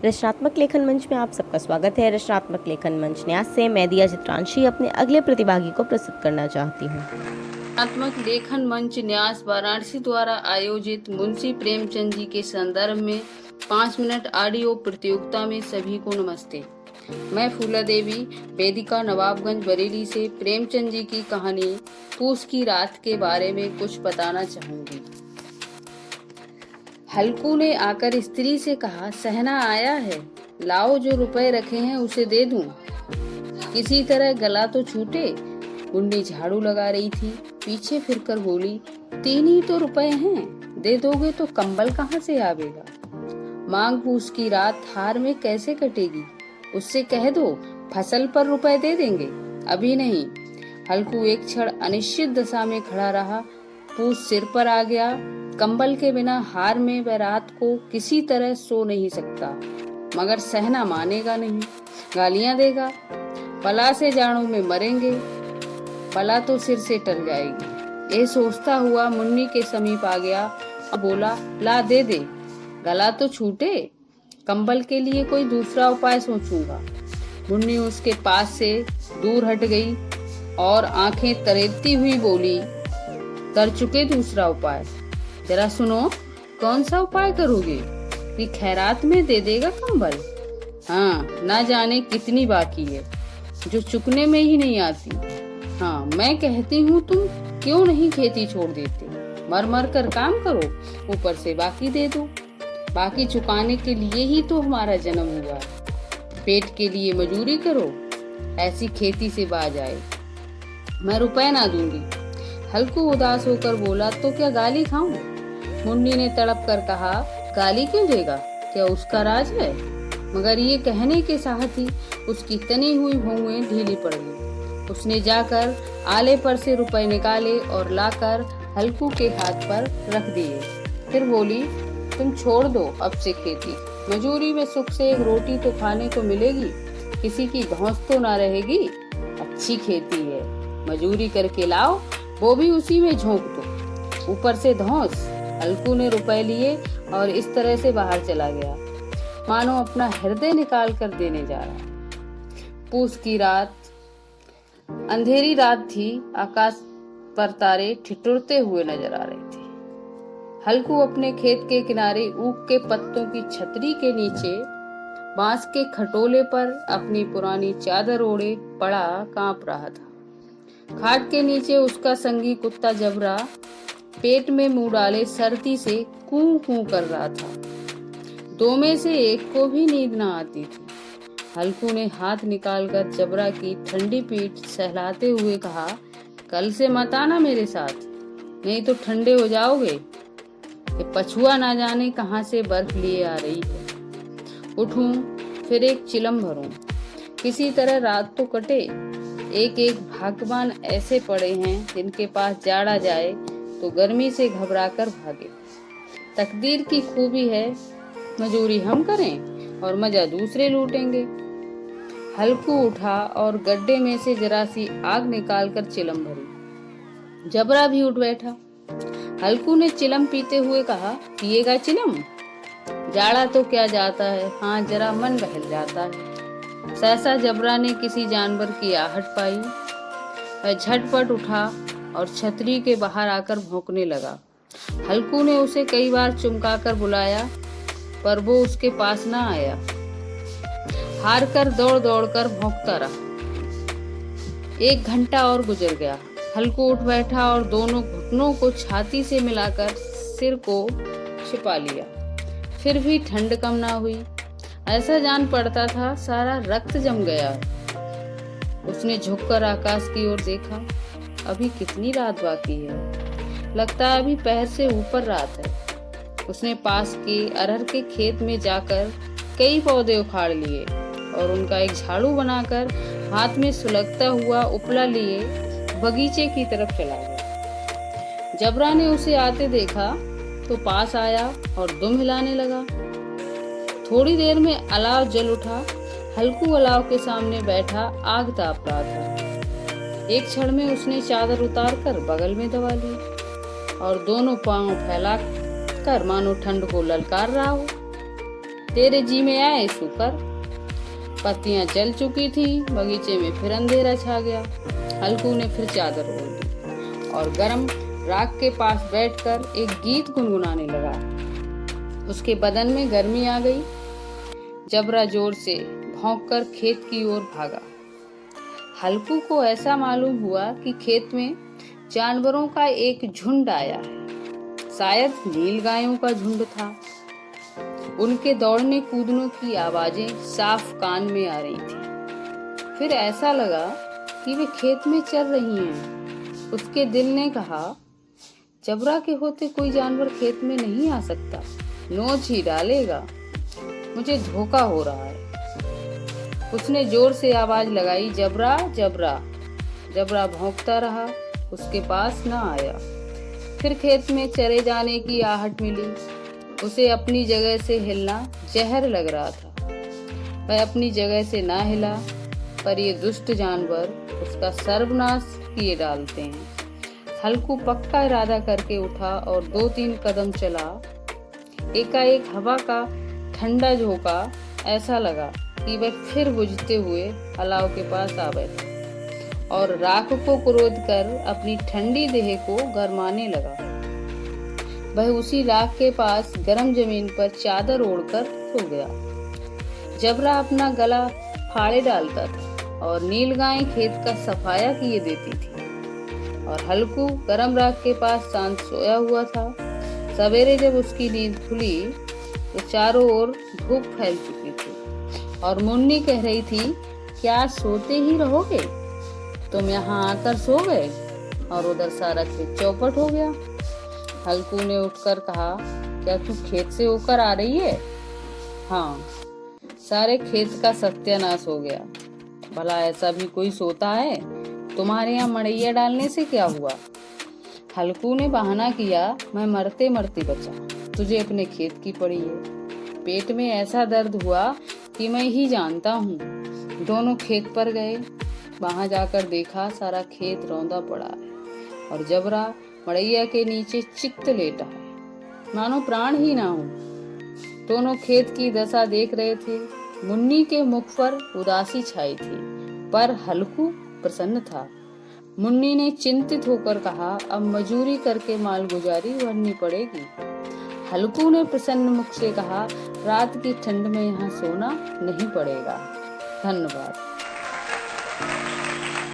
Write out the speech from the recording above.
रचनात्मक लेखन मंच में आप सबका स्वागत है। रचनात्मक लेखन मंच न्यास से मैं दिया चित्रांशी अपने अगले प्रतिभागी को प्रस्तुत करना चाहती हूँ। रचनात्मक लेखन मंच न्यास वाराणसी द्वारा आयोजित मुंशी प्रेमचंद जी के संदर्भ में 5 मिनट ऑडियो प्रतियोगिता में सभी को नमस्ते। मैं फूला देवी वेदिका नवाबगंज बरेली से प्रेमचंद जी की कहानी पूस की रात के बारे में कुछ बताना चाहूंगी। हल्कू ने आकर स्त्री से कहा, सहना आया है, लाओ जो रुपए रखे हैं उसे दे दूं। किसी तरह गला तो छूटे। मुन्नी झाड़ू लगा रही थी, पीछे फिरकर बोली, 3 ही तो रुपए हैं, दे दोगे तो कंबल कहाँ से आवेगा। मांग पूस की रात हार में कैसे कटेगी, उससे कह दो फसल पर रुपए दे देंगे, अभी नहीं। हल्कू एक क्षण अनिश्चित दशा में खड़ा रहा। पूस सिर पर आ गया। कंबल के बिना हार में वह रात को किसी तरह सो नहीं सकता, मगर सहना मानेगा नहीं, गालियां देगा। पला से जाड़ों में मरेंगे, पला तो सिर से टल जाएगी। ये सोचता हुआ मुन्नी के समीप आ गया और बोला, ला दे दे, गला तो छूटे, कंबल के लिए कोई दूसरा उपाय सोचूंगा। मुन्नी उसके पास से दूर हट गई और आंखें तरेती हुई बोली, कर चुके दूसरा उपाय, जरा सुनो, कौन सा उपाय करोगे कि खैरात में दे देगा कंबल। हाँ, ना जाने कितनी बाकी है जो चुकने में ही नहीं आती। हाँ, मैं कहती हूँ तुम क्यों नहीं खेती छोड़ देते, मर मर कर काम करो, ऊपर से बाकी दे दो। बाकी चुकाने के लिए ही तो हमारा जन्म हुआ है, पेट के लिए मजूरी करो, ऐसी खेती से बाज आए। मैं रुपए ना दूंगी। हल्कू उदास होकर बोला, तो क्या गाली खाऊं। मुन्नी ने तड़प कर कहा, गाली क्यों देगा, क्या उसका राज है। मगर ये कहने के साथ ही उसकी तनी हुई भौंहें ढीली पड़ गई। उसने जाकर आले पर से रुपए निकाले और लाकर हल्कू के हाथ पर रख दिए। फिर बोली, तुम छोड़ दो अब से खेती, मजूरी में सुख से एक रोटी तो खाने को मिलेगी, किसी की धौंस तो ना रहेगी। अच्छी खेती है, मजूरी करके लाओ, वो भी उसी में झोंक दो, ऊपर से धौंस। हल्कू ने रुपए लिए और इस तरह से बाहर चला गया, मानो अपना हृदय निकाल कर देने जा रहा। पूस की रात, अंधेरी रात थी। आकाश पर तारे ठिठुरते हुए नजर आ रहे थे। हल्कू अपने खेत के किनारे ऊख के पत्तों की छतरी के नीचे बांस के खटोले पर अपनी पुरानी चादर ओढ़े पड़ा कांप रहा था। खाट के नीचे उसका संगी कुत्ता जबरा पेट में मुंह डाले सर्दी से कूं कूं कर रहा था। दो में से एक को भी नींद न आती थी। हल्कू ने हाथ निकालकर जबरा की ठंडी पीठ सहलाते हुए कहा, कल से मत आना मेरे साथ, नहीं तो ठंडे हो जाओगे। ये पछुआ ना जाने कहां से बर्फ लिए आ रही है। उठूं, फिर एक चिलम भरूं, किसी तरह रात तो कटे। एक एक भाग्यवान ऐसे पड़े हैं जिनके पास जाड़ा जाए तो गर्मी से घबराकर भागे। तकदीर की खूबी है, मजूरी हम करें और मजा दूसरे लूटेंगे। हल्कू उठा और गड्ढे में से जरा सी आग निकालकर चिलम भरी। जबरा भी उठ बैठा। हल्कू ने चिलम पीते हुए कहा, पिएगा चिलम, जाड़ा तो क्या जाता है, हाँ जरा मन बहल जाता है। सहसा जबरा ने किसी जानवर की आहट पाई। वह झटपट उठा और छतरी के बाहर आकर भौंकने लगा। हल्कू ने उसे कई बार चुमकाकर बुलाया, पर वो उसके पास न आया। हार कर दौड़ दौड़ कर भौंकता रहा। 1 घंटा और गुजर गया। हल्कू उठ बैठा और दोनों घुटनों को छाती से मिलाकर सिर को छिपा लिया। फिर भी ठंड कम ना हुई। ऐसा जान पड़ता था सारा रक्त जम गया। उसने झुककर आकाश की ओर देखा। अभी कितनी रात बाकी है, लगता है अभी पहर से ऊपर रात है। उसने पास के अरहर के खेत में जाकर कई पौधे उखाड़ लिए और उनका एक झाड़ू बनाकर हाथ में सुलगता हुआ उपला लिए बगीचे की तरफ चला गया। जबरा ने उसे आते देखा तो पास आया और दुम हिलाने लगा। थोड़ी देर में अलाव जल उठा। हल्कू अलाव के सामने बैठा आग ताप रहा था। एक क्षण में उसने चादर उतारकर बगल में दबा ली और दोनों पांव फैला कर मानो ठंड को ललकार रहा हो। तेरे जी में आए सो कर। पत्तियां जल चुकी थी, बगीचे में फिर अंधेरा छा गया। हल्कू ने फिर चादर ओढ़ ली और गरम राख के पास बैठकर एक गीत गुनगुनाने लगा। उसके बदन में गर्मी आ गई। जबरा जोर से भौंककर खेत की ओर भागा। हल्कू को ऐसा मालूम हुआ कि खेत में जानवरों का एक झुंड आया है। शायद नील गायों का झुंड था। उनके दौड़ने कूदने की आवाजें साफ कान में आ रही थी। फिर ऐसा लगा कि वे खेत में चल रही हैं। उसके दिल ने कहा, जबरा के होते कोई जानवर खेत में नहीं आ सकता, नोच ही डालेगा। मुझे धोखा हो रहा है। उसने जोर से आवाज लगाई, जबरा जबरा। जबरा भौंकता रहा, उसके पास न आया। फिर खेत में चरे जाने की आहट मिली। उसे अपनी जगह से हिलना जहर लग रहा था। वह अपनी जगह से ना हिला, पर ये दुष्ट जानवर उसका सर्वनाश किए डालते हैं। हल्कू पक्का इरादा करके उठा और 2-3 कदम चला। एकाएक हवा का ठंडा झोंका, ऐसा लगा कि वह फिर बुझते हुए अलाव के पास आ बैठा और राख को क्रोध कर अपनी ठंडी देह को गरमाने लगा। वह उसी राख के पास गर्म जमीन पर चादर ओढ़कर सो गया। जबरा अपना गला फाड़े डालता था और नीलगाय खेत का सफाया किए देती थी और हल्कू गरम राख के पास शांत सोया हुआ था। सवेरे जब उसकी नींद खुली तो चारों ओर धूप फैल चुकी थी और मुन्नी कह रही थी, क्या सोते ही रहोगे? तुम यहाँ आकर सो गए? और उधर सारा खेत चौपट हो गया। हल्कू ने उठकर कहा, क्या तू खेत से होकर आ रही है? हाँ, सारे खेत का सत्यानाश हो गया। भला ऐसा भी कोई सोता है? तुम्हारे यहाँ मड़ैया डालने से क्या हुआ? हल्कू ने बहाना किया, मैं मरते मरते बचा, तुझे अपने खेत की पड़ी है। पेट में ऐसा दर्द हुआ कि मैं ही जानता हूँ। दोनों खेत पर गए। वहां जाकर देखा सारा खेत रौंदा पड़ा है और जबरा मड़ैया के नीचे चित्त लेटा है, मानो प्राण ही ना हो। दोनों खेत की दशा देख रहे थे। मुन्नी के मुख पर उदासी छाई थी, पर हल्कू प्रसन्न था। मुन्नी ने चिंतित होकर कहा, अब मजूरी करके माल गुजारी भरनी पड़ेगी। हल्कू ने प्रसन्न मुख से कहा, रात की ठंड में यहाँ सोना नहीं पड़ेगा। धन्यवाद।